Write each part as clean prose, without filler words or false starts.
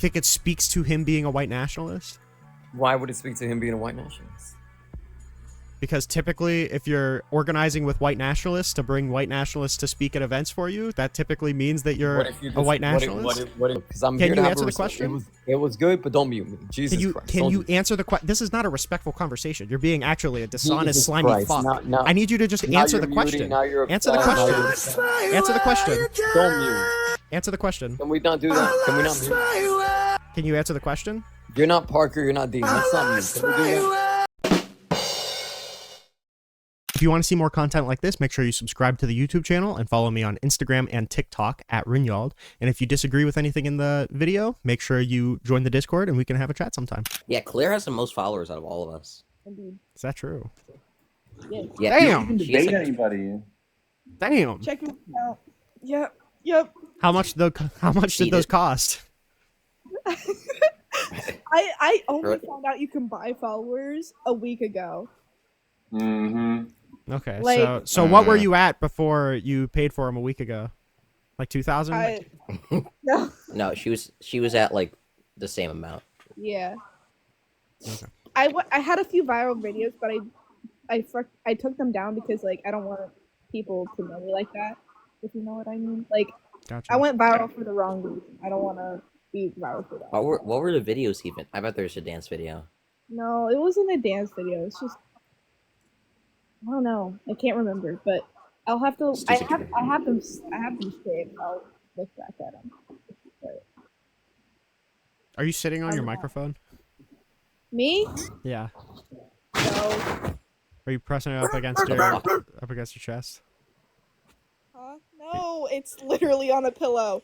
think it speaks to him being a white nationalist? Why would it speak to him being a white nationalist? Because typically, if you're organizing with white nationalists to bring white nationalists to speak at events for you, that typically means that you're a white nationalist. Because I'm Can here you to answer the question? It was good, but don't mute me. Jesus Christ. Can you answer the question? This is not a respectful conversation. You're being actually a dishonest, Jesus slimy Christ. fuck. Now- I need you to just now answer you're the muting, question. now you're Answer the upset, now question. you're Answer the question. Don't mute. Answer the question. Can we not do that? Can we not mute? Can you answer the question? You're not Parker, you're not Dean. That's not me. Can we do that? If you want to see more content like this, make sure you subscribe to the YouTube channel and follow me on Instagram and TikTok at Rinyald. And if you disagree with anything in the video, make sure you join the Discord and we can have a chat sometime. Yeah, Claire has the most followers out of all of us. Indeed. Is that true? Yeah. Yeah, Damn! she has, Debate like, anybody? Damn! Check it out. Yep. Yep. How much did those cost? I only Right. found out you can buy followers a week ago. Mm-hmm. Okay, Like- so what were you at before you paid for them a week ago? Like 2,000? I no. No, she was at like the same amount. Yeah. Okay. I had a few viral videos, but I took them down because like I don't want people to know me like that. If you know what I mean. Like Gotcha. I went viral for the wrong reason. I don't want to be viral for that. What were the videos even? I bet there's a dance video. No, it wasn't a dance video. It's just I don't know. I can't remember, but I'll have to. It's too I secure. have them saved. I'll look back at them. Are you sitting on your microphone? Me? Yeah. No. Are you pressing it up against your chest? Huh? No, it's literally on a pillow.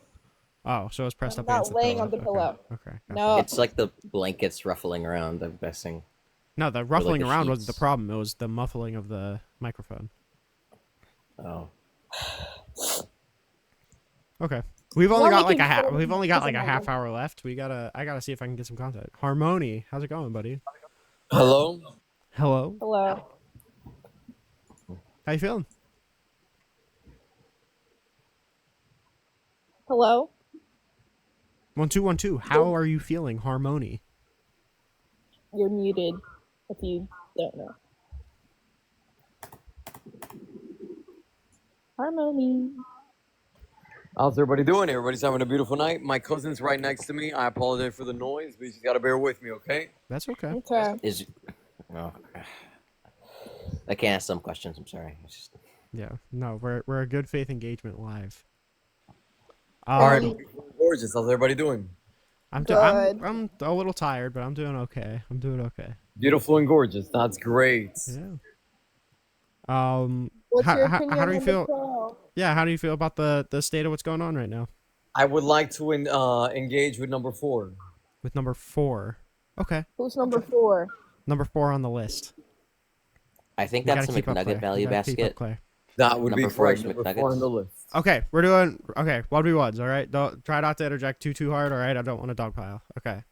Oh, so it's pressed I'm up not against the laying pillow. on the Okay, pillow. Okay. gotcha. No. It's like the blankets ruffling around. I'm guessing. No, the ruffling the around wasn't the sheets. problem. It was the muffling of the microphone. Oh. Okay. We've only Well, got we like can we've only got like a doesn't half matter. hour left. I gotta see if I can get some content. Harmony, how's it going, buddy? Hello? Hello. Hello. How you feeling? Hello. 1212. How are you feeling, Harmony? You're muted. If you don't know. Harmony. How's everybody doing? Everybody's having a beautiful night. My cousin's right next to me. I apologize for the noise, but you just gotta bear with me, okay? That's okay. Okay. Is. Oh. I can't ask some questions. I'm sorry. It's just... Yeah. No, we're a good faith engagement live. All right, Um, gorgeous. How's everybody doing? I'm Good. a little tired, but I'm doing okay. I'm doing okay. Beautiful and gorgeous. That's great. Yeah. What's your How opinion do you on feel? the trial? Yeah, how do you feel about the state of what's going on right now I would like to engage with number 4. with number 4? Okay, Who's number 4? number 4 on the list. I think We that's gotta a keep up, Claire. McNugget value We gotta keep up, basket. Claire. That would be Number 4 correct. is Number McNuggets. 4 on the list. Okay, we're doing okay. 1v1s. All right, don't try not to interject too hard. All right, I don't want to dogpile. Okay.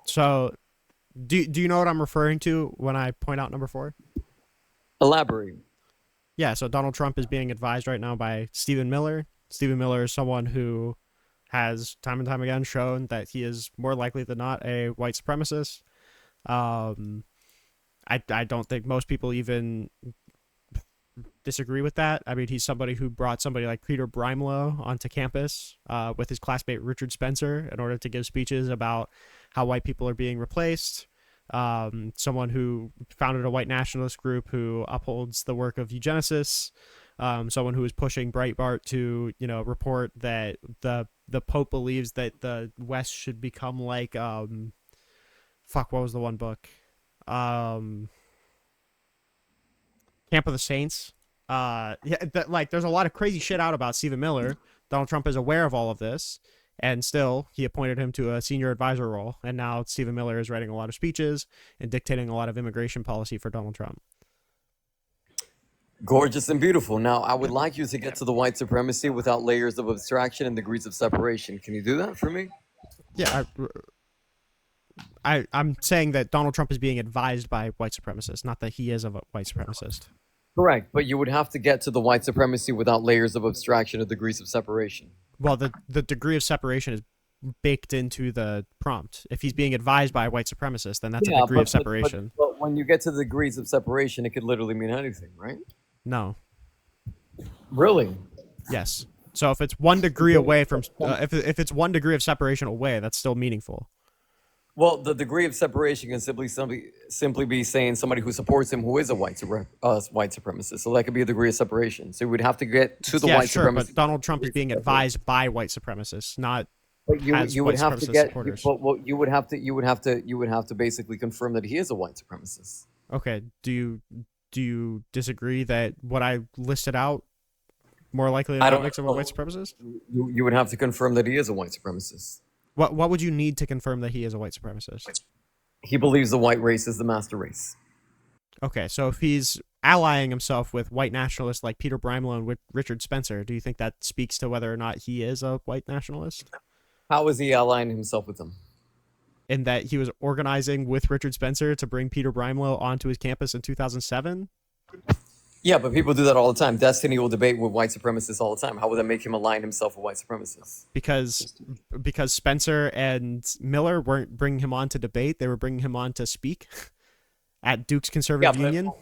So, do you know what I'm referring to when I point out number 4? Elaborate. Yeah. So Donald Trump is being advised right now by Stephen Miller. Stephen Miller is someone who has time and time again shown that he is more likely than not a white supremacist. I don't think most people even disagree with that. I mean, he's somebody who brought somebody like Peter Brimelow onto campus with his classmate Richard Spencer in order to give speeches about how white people are being replaced. Someone who founded a white nationalist group who upholds the work of eugenicists. Someone who is pushing Breitbart to, report that the Pope believes that the West should become like, what was the one book? Camp of the Saints. There's a lot of crazy shit out about Stephen Miller. Donald Trump is aware of all of this, and still he appointed him to a senior advisor role. And now Stephen Miller is writing a lot of speeches and dictating a lot of immigration policy for Donald Trump. Gorgeous and beautiful. Now, I would like you to get to the white supremacy without layers of abstraction and degrees of separation. Can you do that for me? Yeah, I'm saying that Donald Trump is being advised by white supremacists, not that he is a white supremacist. Correct, but you would have to get to the white supremacy without layers of abstraction or degrees of separation. Well, the degree of separation is baked into the prompt. If he's being advised by a white supremacist, then that's a Yeah, degree of separation. But when you get to the degrees of separation, it could literally mean anything, right? No. Really? Yes. So if it's 1 degree away from, if it's 1 degree of separation away, that's still meaningful. Well, the degree of separation can simply be saying somebody who supports him who is a white supremacist. So that could be a degree of separation. So we'd have to get to the Yeah, white sure, supremacist. but Donald Trump is being advised by white supremacists, not But has you white would have to supremacist get. supporters. Well, you would have to basically confirm that he is a white supremacist. Okay. Do you disagree that what I listed out more likely than I not don't- makes him a white supremacist? You would have to confirm that he is a white supremacist. What would you need to confirm that he is a white supremacist? He believes the white race is the master race. Okay, so if he's allying himself with white nationalists like Peter Brimelow and Richard Spencer, do you think that speaks to whether or not he is a white nationalist? How is he allying himself with them? In that he was organizing with Richard Spencer to bring Peter Brimelow onto his campus in 2007? Yeah, but people do that all the time. Destiny will debate with white supremacists all the time. How would that make him align himself with white supremacists? Because Spencer and Miller weren't bringing him on to debate, they were bringing him on to speak at Duke's Conservative but Union.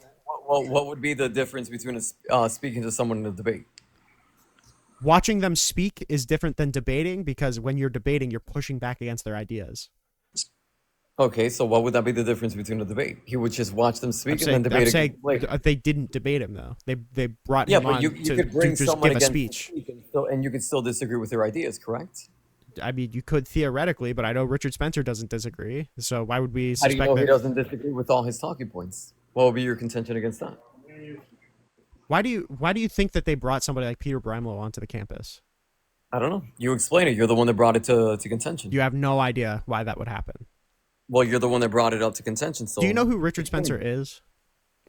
what would be the difference between speaking to someone in a debate? Watching them speak is different than debating, because when you're debating, you're pushing back against their ideas. Okay, so what would that be the difference between a debate? He would just watch them speak and then debate I'm again saying later. they didn't debate him, though. They brought Yeah, him but on you to could bring just someone give a against speech. the speech and you could still disagree with their ideas, correct? I mean, you could theoretically, but I know Richard Spencer doesn't disagree. So why would we How do you suspect know he that? doesn't disagree with all his talking points? What would be your contention against that? Why do you think that they brought somebody like Peter Brimelow onto the campus? I don't know. You explain it. You're the one that brought it to contention. You have no idea why that would happen. Well, you're the one that brought it up to contention. So Do you know who Richard Spencer is?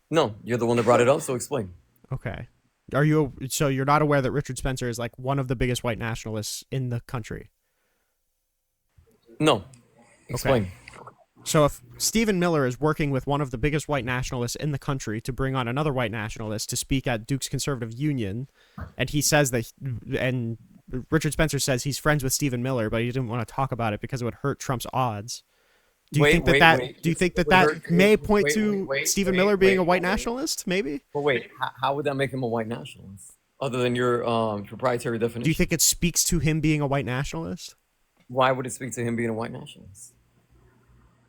No, you're the one that brought it up. So explain. Okay. So you're not aware that Richard Spencer is like one of the biggest white nationalists in the country? No, explain. So if Stephen Miller is working with one of the biggest white nationalists in the country to bring on another white nationalist to speak at Duke's Conservative Union, and he says that, and Richard Spencer says he's friends with Stephen Miller, but he didn't want to talk about it because it would hurt Trump's odds. Do you think that may point to Stephen Miller being a white nationalist? Maybe. But wait, how would that make him a white nationalist? Other than your proprietary definition. Do you think it speaks to him being a white nationalist? Why would it speak to him being a white nationalist?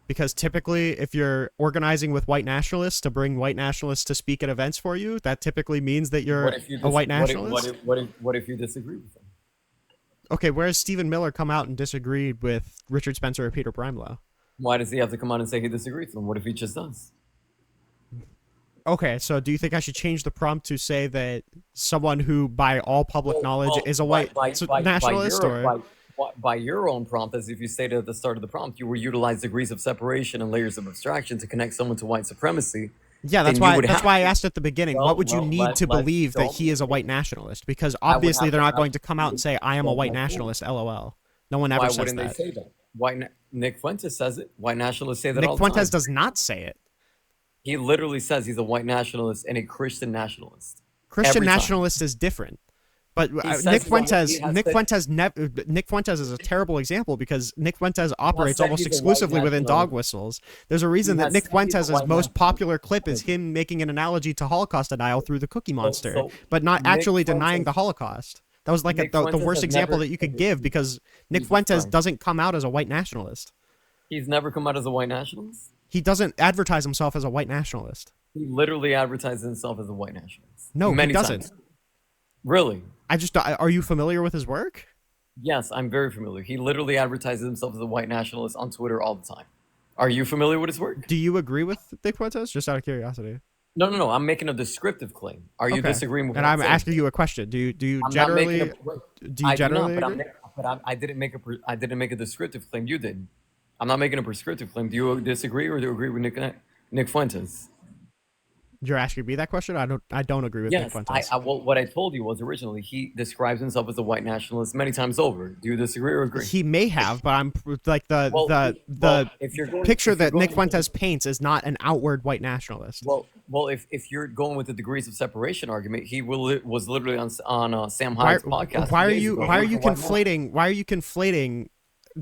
Because typically, if you're organizing with white nationalists to bring white nationalists to speak at events for you, that typically means that you're a white nationalist. What if you disagree with him? Okay, whereas Stephen Miller come out and disagreed with Richard Spencer or Peter Brimelow? Why does he have to come out and say he disagrees with him? What if he just does? Okay, so do you think I should change the prompt to say that someone who, by all public knowledge, is a white nationalist? By your own prompt, as if you stated at the start of the prompt, you will utilize degrees of separation and layers of abstraction to connect someone to white supremacy. Yeah, that's why I asked at the beginning, what would you need to believe that he is a me. white nationalist? Because obviously they're not going to come out and say, I am a white Well, nationalist, LOL. No one ever Why says wouldn't that. they say that? Nick Fuentes says it. White nationalists say that Nick all the time. Fuentes does not say it. He literally says he's a white nationalist and a Christian nationalist. Christian Every time. nationalist is different. But says Nick he's a white- Fuentes, he has Nick said- Fuentes, Nick Fuentes is a terrible example because Nick Fuentes operates said almost he's a white exclusively within nationalist. dog whistles. There's a reason He that has Nick said he's a Fuentes' white most popular clip is nationalist. him making an analogy to Holocaust denial through the Cookie Monster, so but not Nick actually denying Fuentes- the Holocaust. That was like Nick the Fuentes worst has example never- that you could give because Nick Jesus Fuentes Christ. doesn't come out as a white nationalist. He's never come out as a white nationalist. He doesn't advertise himself as a white nationalist. He literally advertises himself as a white nationalist. No, Many he doesn't. times. Really? Are you familiar with his work? Yes, I'm very familiar. He literally advertises himself as a white nationalist on Twitter all the time. Are you familiar with his work? Do you agree with Nick Fuentes? Just out of curiosity. No. I'm making a descriptive claim. Are you Okay. disagreeing with? And what I'm saying? asking you a question. Do you I'm not generally making do you generally agree? I didn't make a descriptive claim. You did. I'm not making a prescriptive claim. Do you disagree or do you agree with Nick Fuentes? You're asking me that question? I don't agree with Nick Yes. Fuentes. Well, what I told you was originally he describes himself as a white nationalist many times over. Do you disagree or agree? He may have, but I'm like the if you're going, picture if you're that Nick going with Fuentes paints is not an outward white nationalist. Well, if you're going with the degrees of separation argument, he was literally on Sam Hyde's podcast. Why are 2 days you ago. conflating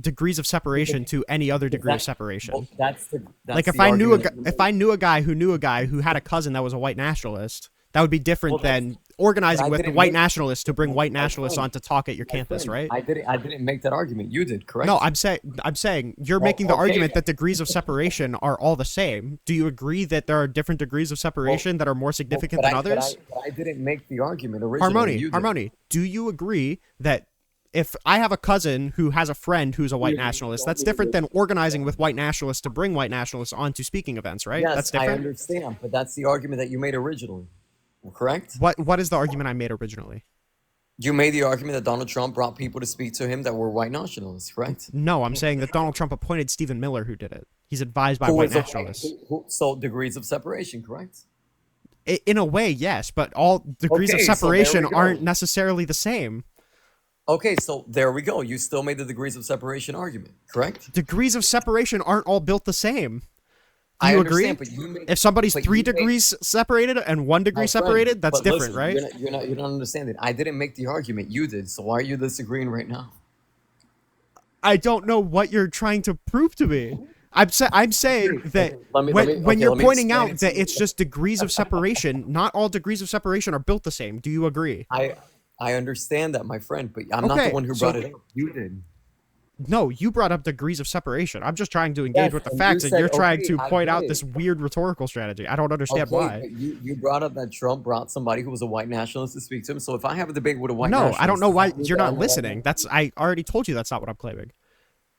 degrees of separation to any other degree of separation. Well, that's Like if the I knew argument. if I knew a guy who had a cousin that was a white nationalist, that would be different Well, that's- than organizing but I with didn't white make- nationalists to bring white My nationalists friend, on to talk at your my campus, friend, right? I didn't make that argument. You did, correct? No, I'm saying you're Well, making the okay. argument that degrees of separation are all the same. Do you agree that there are different degrees of separation that are more significant than others? But I didn't make the argument originally. You did. Harmony, do you agree that if I have a cousin who has a friend who's a white nationalist, that's different than organizing with white nationalists to bring white nationalists onto speaking events, right? Yes, That's I different. understand, but that's the argument that you made originally, correct? What is the argument I made originally? You made the argument that Donald Trump brought people to speak to him that were white nationalists, correct? No, I'm saying that Donald Trump appointed Stephen Miller who did it. He's advised by Who white was a- nationalists. So degrees of separation, correct? In a way, yes, but all degrees Okay, of so there separation we go. aren't necessarily the same. Okay, so there we go. You still made the degrees of separation argument, correct? Degrees of separation aren't all built the same. Do I you agree? understand, but you made, If somebody's but 3 you made- degrees separated and 1 degree My friend, separated, that's but different, listen, right? You're not understanding. I didn't make the argument. You did. So why are you disagreeing right now? I don't know what you're trying to prove to me. I'm saying that Let me- when let me- when okay, you're let me pointing explain out it to that you. it's just degrees of separation, not all degrees of separation are built the same. Do you agree? I understand that, my friend, but I'm not Okay, the one who so- brought it up. You did. No, you brought up degrees of separation. I'm just trying to engage Yes, with the and you facts, and said, you're trying okay, to I point get out it. this weird rhetorical strategy. I don't understand Okay, why. but you brought up that Trump brought somebody who was a white nationalist to speak to him. So if I have a debate with a white No, nationalist, I don't know does why that mean you're that not I'm the right listening. man? That's I already told you that's not what I'm claiming.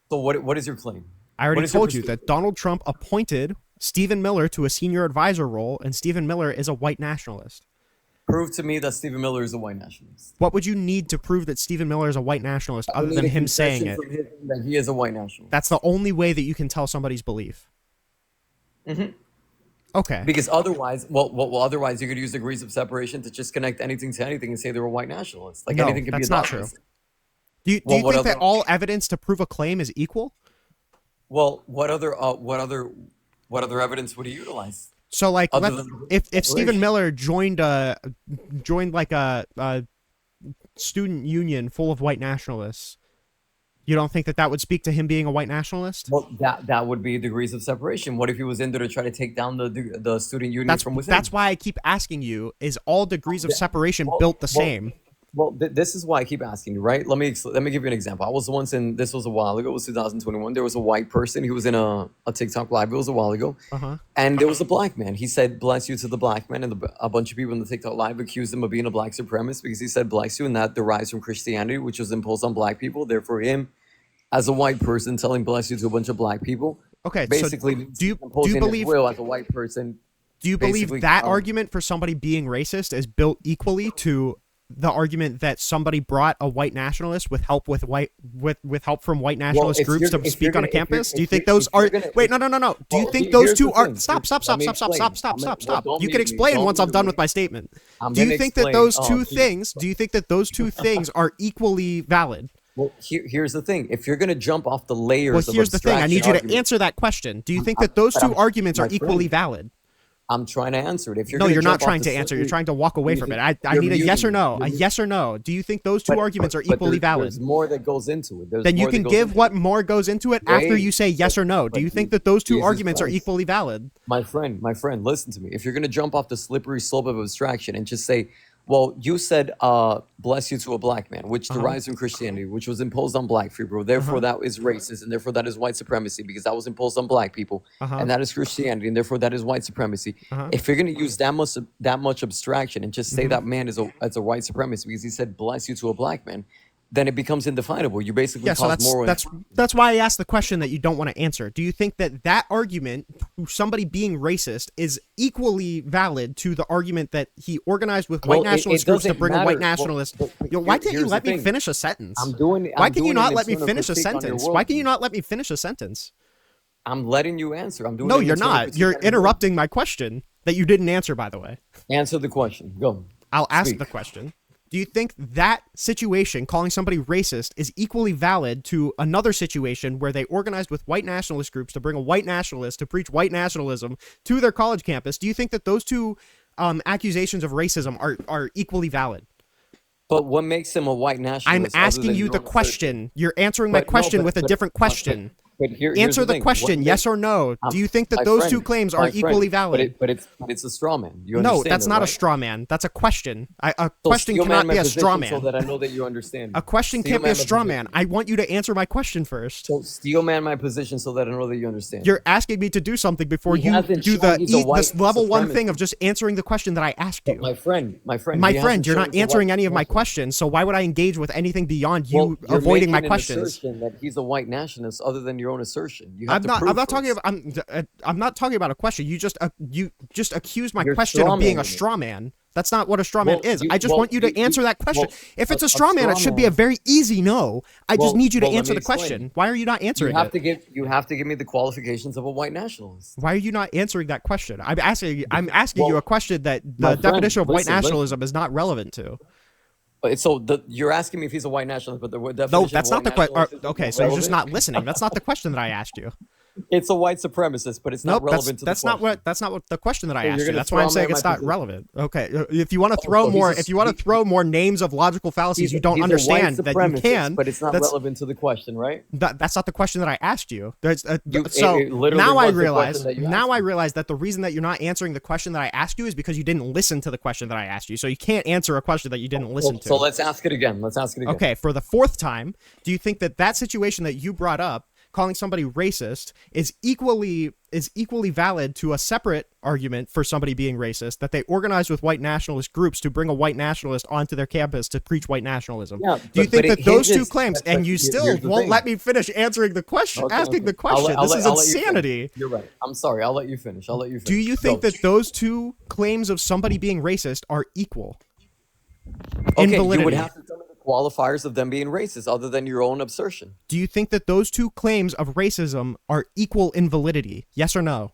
So what is your claim? I already What is your told you perspective? that Donald Trump appointed Stephen Miller to a senior advisor role, and Stephen Miller is a white nationalist. Prove to me that Stephen Miller is a white nationalist. What would you need to prove that Stephen Miller is a white nationalist I other need than a him saying concession it? from him that he is a white nationalist. That's the only way that you can tell somebody's belief. Okay. Because otherwise, otherwise you could use degrees of separation to just connect anything to anything and say they're a white nationalist. Like No, anything could be that's a not nationalist. Do you Well, what think that other- all evidence to prove a claim is equal? Well, what other evidence would he utilize? So like, Other let's, than if Stephen separation. Miller joined like a student union full of white nationalists, you don't think that would speak to him being a white nationalist? Well, that would be degrees of separation. What if he was in there to try to take down the student union from within? That's why I keep asking you: is all degrees of separation well- built the well- same? Well, this is why I keep asking you, right? Let me give you an example. I was once in, this was a while ago, it was 2021. There was a white person. He was in a TikTok live. It was a while ago. Uh-huh. And there was a black man. He said, bless you to the black man. And a bunch of people in the TikTok live accused him of being a black supremacist because he said, bless you. And that derives from Christianity, which was imposed on black people. Therefore, him, as a white person, telling bless you to a bunch of black people, Okay, basically so do you imposing his believe will as a white person. do you believe basically, that argument for somebody being racist is built equally to the argument that somebody brought a white nationalist with help with help from white nationalist if groups you're- to if speak you're on a gonna- if you're- campus? Do you if think you're- those if you're are gonna- wait? No. Do you Well, think those here's two the are thing. stop? Let me explain. Don't You can make me- explain don't once I'm make done me- with my statement. I'm Do you gonna think that explain. those Oh, two geez. things? Do you think that those two things are equally valid? Well, here's the thing. If you're going to jump off the layers Well, of here's the thing. I need you to abstraction answer that question. Do you think I'm- that those but two I'm- arguments my are equally friend, valid? I'm trying to answer it. If you're No, gonna you're not jump off trying the to answer. You're slippery- trying to walk away you from it. think- I you're need a yes or muting no. me. A yes or no. Do you think those two arguments are but equally valid? There's more that goes into it. There's Then you more that can goes give into what it. more goes into it after Wait, you say yes or no. Do but you think that those two Jesus arguments are Christ. equally valid? My friend, listen to me. If you're going to jump off the slippery slope of abstraction and just say, well, you said, bless you to a black man, which derives from Christianity, which was imposed on black people. Therefore, that is racist, and therefore that is white supremacy because that was imposed on black people, and that is Christianity, and therefore that is white supremacy. If you're going to use that much abstraction and just say that man is a white supremacist because he said bless you to a black man, then it becomes indefinable. You basically Yeah, so cause moral. that's why I asked the question that you don't want to answer. Do you think that argument, somebody being racist, is equally valid to the argument that he organized with white Well, it nationalist groups to doesn't bring a white matter. Well, nationalist? but Yo, why here- can't you here's let the me thing. finish a sentence? I'm doing. Why I'm can you doing not an let me internal finish a critique on your sentence? Why can you worldview. not let me finish a sentence? I'm letting you answer. I'm doing. No, an you're internal not. critique You're on your worldview. interrupting my question that you didn't answer, by the way. Answer the question. Go. I'll ask Speak. the question. Do you think that situation, calling somebody racist, is equally valid to another situation where they organized with white nationalist groups to bring a white nationalist to preach white nationalism to their college campus? Do you think that those two accusations of racism are equally valid? But what makes him a white I'm nationalist? other asking than you your the own assertion? question. You're answering my But no, question with a different but question. here's Answer the thing. question, What yes makes- or no. Do you think that my those two friend, claims my are friend, equally valid? But it's a straw man. You No, understand that's that, not a right? straw man. That's a question. A So question steel cannot man be my a straw position man. So that I know that you understand. A question Steel can't be man a my straw position. man. I want you to answer my question first. So steel man my position so that I know that you understand. You're asking me to do something before He you hasn't do shown he's a white this level 1 thing supremacist. of just answering the question that I asked you. my friend, My he friend, hasn't you're shown not he's a answering white any of my nationalist. questions, so why would I engage with anything beyond you Well, you're avoiding my making an questions? assertion that he's a white nationalist other than your own assertion. You have I'm to not. prove I'm not talking first. about. I'm not talking about a question. You just accused my You're question of being a strawmanning it. straw man. That's not what a straw man Well, is. you- I just well, want you to you- answer that question. well, If it's a a straw man, it straw should be a man- very easy no. I just Well- need you to well, let answer me the explain. question. Why are you not You answering have it? to give me the qualifications of a white nationalist. Why are you not answering that question? I'm asking. I'm asking you Well, a question that the my friend, definition of white listen. nationalism is not relevant to. But so you're asking me if he's a white nationalist, but the definition No, of that's white not the question. nationalist is Okay, not so you're just relevant? not listening. That's not the question that I asked you. It's a white supremacist, but it's not Nope, relevant to that's the not question. what the question that I So you're asked you. gonna That's why I'm straw saying man it's my not position. relevant. Okay, if you want to Oh, throw so he's more, a- if you want to throw more names of logical fallacies you don't He's a white understand that you supremacist, can, but it's not that's relevant to the question, right? that's not the question that I asked you. There's You- it literally now I was the realize question that you now asked I me. realize that the reason that you're not answering the question that I asked you is because you didn't listen to the question that I asked you. So you can't answer a question that you didn't listen to. So let's ask it again. Let's ask it again. Okay, for the 4th time, do you think that that situation that you brought up, calling somebody racist, is equally valid to a separate argument for somebody being racist, that they organized with white nationalist groups to bring a white nationalist onto their campus to preach white nationalism? Yeah, Do you but think it that those two hinges- claims, but and you here's still the won't thing. let me finish answering the question, Okay, asking okay. the question? I'll This is let you finish. insanity. You're right. I'm sorry. I'll let you finish. I'll let you finish. Do you think Go. that those two claims of somebody being racist are equal in Okay, validity? you would have to tell me the qualifiers of them being racist, other than your own assertion. Do you think that those two claims of racism are equal in validity? Yes or no?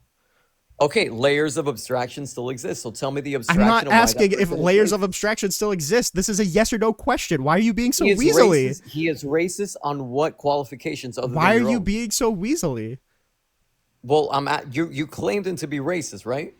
Okay, layers of abstraction still exist. So tell me the I'm abstraction. not of why that asking if person is layers racist. of abstraction still exist. This is a yes or no question. Why are you being so He is weaselly? racist. He is racist on what qualifications other Why than are your you own? being so weaselly? Well, you claimed him to be racist, right?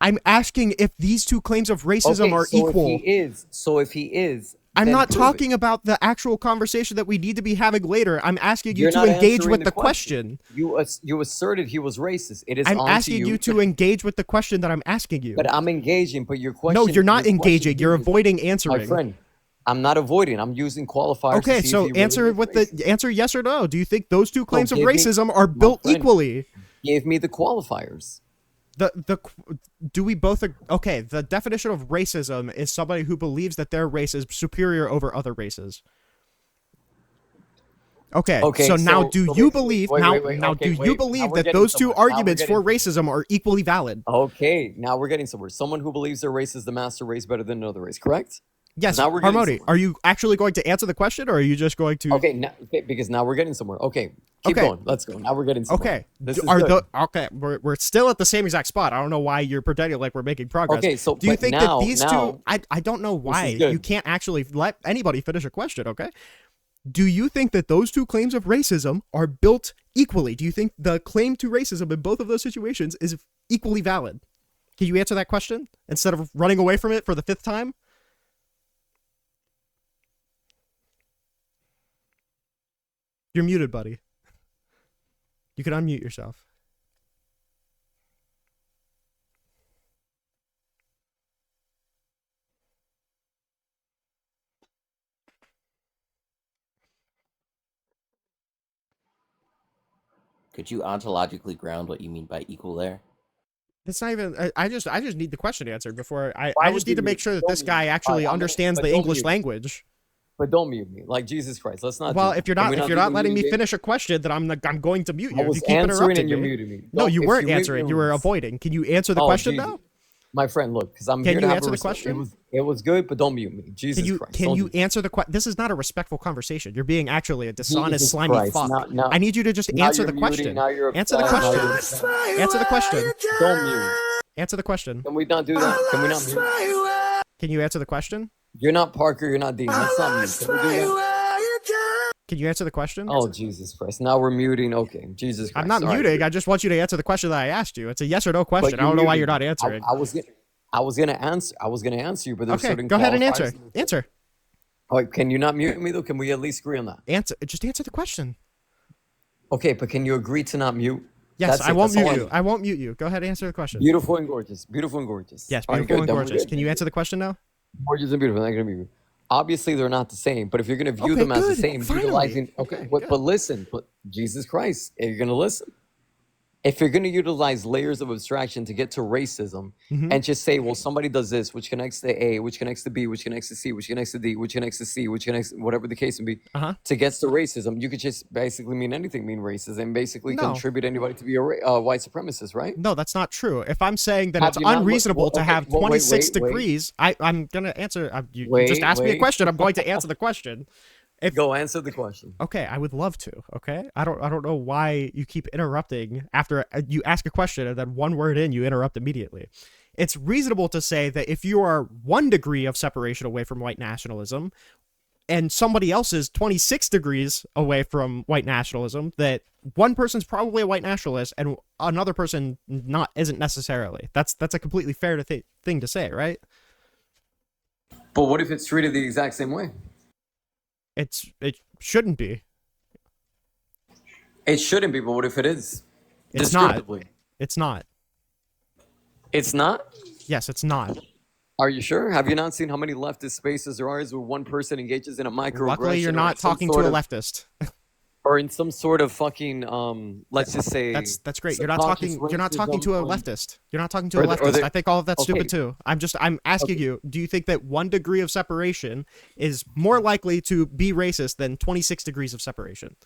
I'm asking if these two claims of racism are equal. If he is, I'm then not prove it. talking about the actual conversation that we need to be having later. I'm asking you You're to not engage answering with the question. You asserted he was racist. It is I'm on to asking you to engage with the question that I'm asking you. But I'm engaging. But your question. No, you're not your question engaging. You're is- avoiding answering. My friend, I'm not avoiding. I'm using qualifiers. Okay, to see so if he really answer is with racist. the answer yes or no. Do you think those two claims of give me- racism are my built friend. equally? Give me the qualifiers. Do we both okay, the definition of racism is somebody who believes that their race is superior over other races. Okay, Okay, so now so do you basically- believe wait, now wait, wait, now okay, do you wait. Now believe we're that getting those two somewhere. Now we're arguments for getting racism are equally valid? Okay, now we're getting somewhere. Someone who believes their race is the master race better than another race, correct? Yes, now we're getting Harmony, somewhere. are you actually going to answer the question or are you just going to Okay, because now we're getting somewhere. Okay, keep Okay. going. Let's go. Now we're getting somewhere. Okay. This is Are good. we're still at the same exact spot. I don't know why you're pretending like we're making progress. Okay, so do you but think now- that these now- two I don't know why good. you can't actually let anybody finish a question, okay? Do you think that those two claims of racism are built equally? Do you think the claim to racism in both of those situations is equally valid? Can you answer that question instead of running away from it for the 5th time? You're muted, buddy. You can unmute yourself. Could you ontologically ground what you mean by equal there? It's not even. I just need the question answered before I Why just would need to you make mute- sure that don't this mute guy me. actually Alright, understands but the don't English mute. language. But don't mute me. Like Jesus Christ, let's not. Well, do if you're that. Can not we if you're do not the letting me muting game? finish a question, then I'm going to mute you. I If was you keep answering interrupting and you're me. muting me. No, Don't- you if weren't mute answering. me, You were it's- avoiding. Can you answer the Oh, question Jesus. now? My friend, look, because I'm Can here you to have answer a the respect. question? It was good, but don't mute me. Jesus Christ. Can don't you do answer the question? This is not a respectful conversation. You're being actually a dishonest, Jesus slimy Christ. fuck. Now- I need you to just now answer you're the muting, question. now you're Answer the upset, now question. you're upset. Answer the question. Don't mute. Answer the question. Can we not do that? Can we not mute? Can you answer the question? You're not Parker. You're not Dean. Let's not mute. Can we do that? Can you answer the question? Oh, Jesus Christ. Now we're muting. Okay. Jesus Christ. I'm not All right. muting. I just want you to answer the question that I asked you. It's a yes or no But question. I don't know why you're not muted. answering. I was gonna answer you, but there's Okay, certain go ahead and answer. qualifiers. Answer. Oh, can you not mute me though? Can we at least agree on that? Just answer the question. Okay, but can you agree to not mute? Yes, That's I it, won't that's all mute I you. need. I won't mute you. Go ahead, answer the question. Beautiful and gorgeous. Beautiful and gorgeous. Yes, All right, beautiful good, and then we're gorgeous. good. Can you answer the question now? Gorgeous and beautiful. Not gonna be. Obviously, they're not the same. But if you're gonna view Okay, them as the good. same, Finally. utilizing. Okay, Okay, but, good. but listen. But Jesus Christ, are you gonna listen? If you're gonna utilize layers of abstraction to get to racism, Mhm. and just say, well, somebody does this, which connects to A, which connects to B, which connects to C, which connects to D, which connects to C, which connects whatever the case may be, Uh-huh. to get to racism, you could just basically mean anything, mean racist, and basically No. contribute anybody to be a white supremacist, right? No, that's not true. If I'm saying that Have it's you not unreasonable well, to okay, have well, wait, 26 wait, wait. degrees, I'm gonna answer. You Wait, just asked me a wait. question. I'm going to answer the question. Go answer the question. Okay, I would love to. Okay, I don't know why you keep interrupting after you ask a question and then one word in you interrupt immediately. It's reasonable to say that if you are 1 degree of separation away from white nationalism, and somebody else is 26 degrees away from white nationalism, that one person's probably a white nationalist and another person isn't necessarily. That's a completely fair thing to say, right? But what if it's treated the exact same way? It shouldn't be. It shouldn't be, but what if it is? It's not. Descriptively. It's not. It's not? Yes, it's not. Are you sure? Have you not seen how many leftist spaces there are where one person engages in a microaggression? Luckily, you're or not some talking to sort a of- leftist. Or in some sort of fucking, let's just say... That's great. You're not subconscious talking to a racism, leftist. You're not talking to a Or the- or leftist. the- I think all of that's okay. stupid too. I'm asking you, do you think that 1 degree of separation is more likely to be racist than 26 degrees of separation?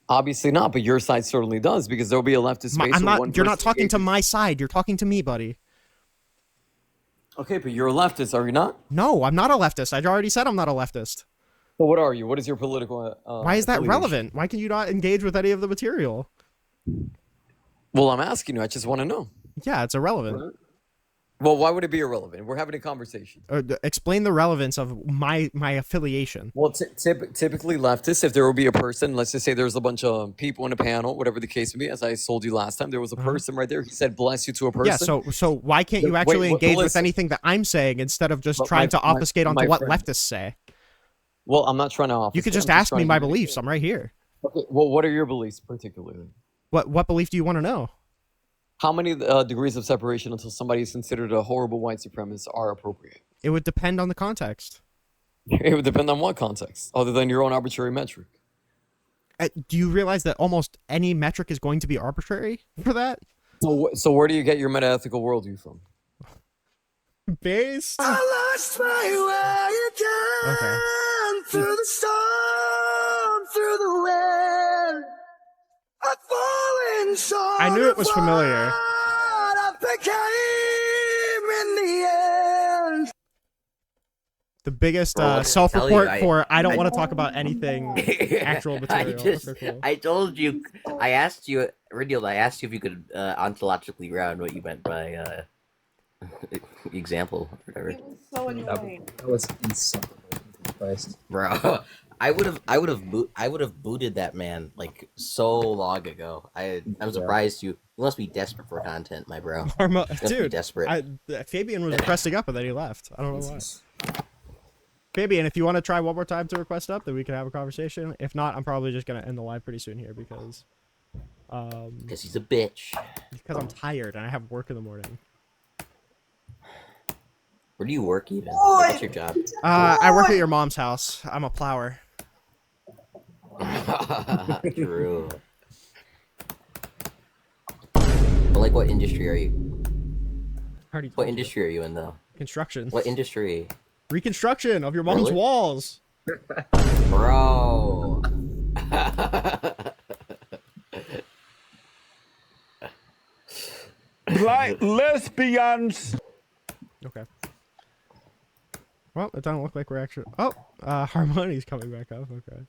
Obviously not, but your side certainly does, because there'll be a leftist space I'm where one not. You're not person talking to engages- my side. You're talking to me, buddy. Okay, but you're a leftist, are you not? No, I'm not a leftist. I already said I'm not a leftist. But what are you? What is your political Why is that affiliation? relevant? Why can you not engage with any of the material? Well, I'm asking you. I just want to know. Yeah, it's irrelevant. Well, why would it be irrelevant? We're having a conversation. Explain the relevance of my affiliation. Well, typically leftists, if there will be a person, let's just say there's a bunch of people in a panel, whatever the case may be, as I told you last time, there was a person right there. He said, bless you to a person. Yeah, so why can't you Wait, actually engage with listen. anything that I'm saying instead of just But trying my- to obfuscate onto my what friend- leftists say? Well, I'm not trying to You could obfuscate, just I'm ask me trying my to- beliefs. I'm right here. Okay, well, what are your beliefs particularly? What belief do you want to know? How many degrees of separation until somebody is considered a horrible white supremacist are appropriate? It would depend on the context. It would depend on what context, other than your own arbitrary metric. Do you realize that almost any metric is going to be arbitrary for that? So where do you get your metaethical worldview from? Base? I lost my way again Okay. through the storm, through the wind. I've fallen short. I knew it was of familiar. what I became in the end. The biggest Bro, what did I self-report tell you? for I don't I- want to talk about anything actual material. Okay, cool. I told you. I asked you, Riddle. I asked you if you could ontologically ground what you meant by example or whatever. It was so annoying. That was insufferable. Christ. Bro, I would have booted that man like so long ago. I'm surprised you must be desperate for content, my bro. You must be Dude, desperate. Fabian was requesting up and then he left. I don't know why. Fabian, if you want to try one more time to request up, then we can have a conversation. If not, I'm probably just gonna end the live pretty soon here because Because he's a bitch. I'm tired and I have work in the morning. Where do you work even? What's your job? I work at your mom's house. I'm a plower. True. But like, what industry are you? Already What told you. industry are you in though? Construction. What industry? Reconstruction of your mom's Really? walls. Bro. Like lesbians. Okay. Well, it doesn't look like we're actually. Oh, Harmony's coming back up. Okay.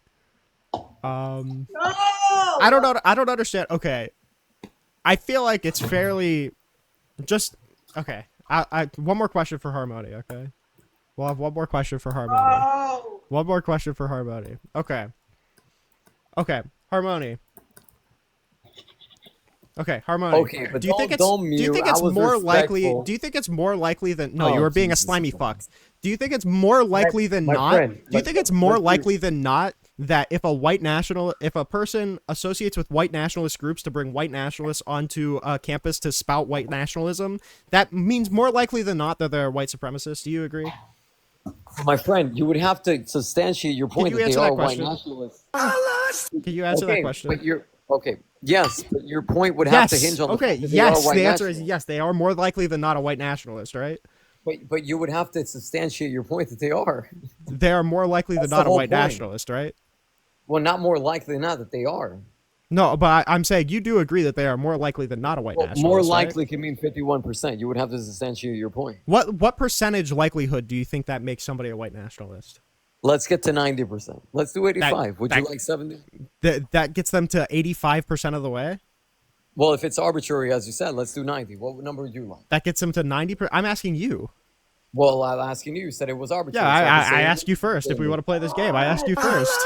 I don't know. I don't understand. Okay. I feel like it's fairly, just okay. I one more question for Harmony. Okay. We'll have one more question for Harmony. One more question for Harmony. Okay. Okay, Harmony. Okay, Harmony. Okay, but do you think it's don't do you mute. think I it's was more likely? respectful. Do you think it's more likely than no? Oh, You were being a Jesus slimy Christ. fuck. Do you think it's more likely than my not? friend, Do you let's- think it's more let's do- likely than not that if a person associates with white nationalist groups to bring white nationalists onto campus to spout white nationalism, that means more likely than not that they're white supremacists? Do you agree? My friend, you would have to substantiate your point you that they answer that are white question? nationalists. Can you answer that Okay, question? but you're okay. Yes, but your point would have to hinge on the okay. fact that they are Yes. white The answer is nationalists. yes. They are more likely than not a white nationalist, right? But you would have to substantiate your point that they are. They are more likely than That's the not a whole white point. nationalist, right? Well, not more likely than not that they are. No, but I'm saying you do agree that they are more likely than not a white Well, nationalist. more right? likely can mean 51%. You would have to substantiate your point. What percentage likelihood do you think that makes somebody a white nationalist? Let's get to 90%. Let's do 85. Would you that- like 70? That gets them to 85% of the way. Well, if it's arbitrary, as you said, let's do 90. What number would you like? That gets them to 90. I'm asking you. Well, I'm asking you. You said it was arbitrary. Yeah, so I'm I saying- asked you first if we want to play this game. I asked you first.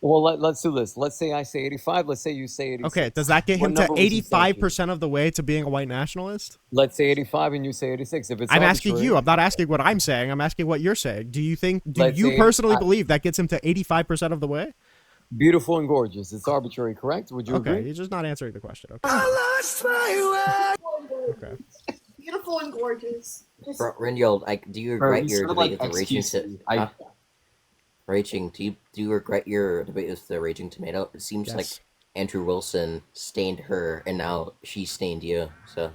Well, let's do this. Let's say I say 85. Let's say you say 86. Okay, does that get What him to number would you say? 85% of the way to being a white nationalist? Let's say 85 and you say 86. If it's I'm asking arbitrary- you. I'm not asking what I'm saying. I'm asking what you're saying. Do you Let's you say personally 85. believe that gets him to 85% of the way? Beautiful and gorgeous. It's arbitrary, correct? Would you Okay, agree? you're just not answering the question. Okay. Lost my way. Okay. Beautiful and gorgeous. Renyold, do you Bro, regret he's your sort of debate like with the Raging XQC. Raging, do you regret your debate with the Raging Tomato? It seems like Yes. Andrew Wilson stained her, and now she stained you. So